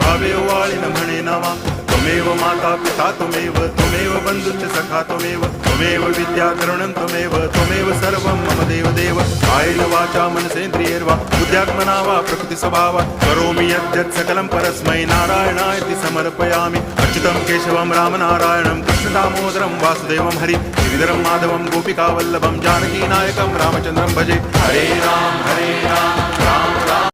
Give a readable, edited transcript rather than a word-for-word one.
भावेव वाळीन म्हणे नावा त्वमेव माता पिता त्वमेव बंधुश्च सखा त्वमेव विद्या तरुणं त्वमेव सर्वं मम देव कायेन वाचा मनसेन्द्रियैर्वा बुद्ध्यात्मना वा प्रकृतिस्वभावा करोमि यद्यत् सकलं परस्मै नारायणायति समर्पयामि अच्युतं केशवं रामनारायणं कृष्णदामोदरं वासुदेवं हरि गिरिधरं माधवं गोपिकावल्लभं जानकीनायकं रामचन्द्रं भजे हरे राम राम राम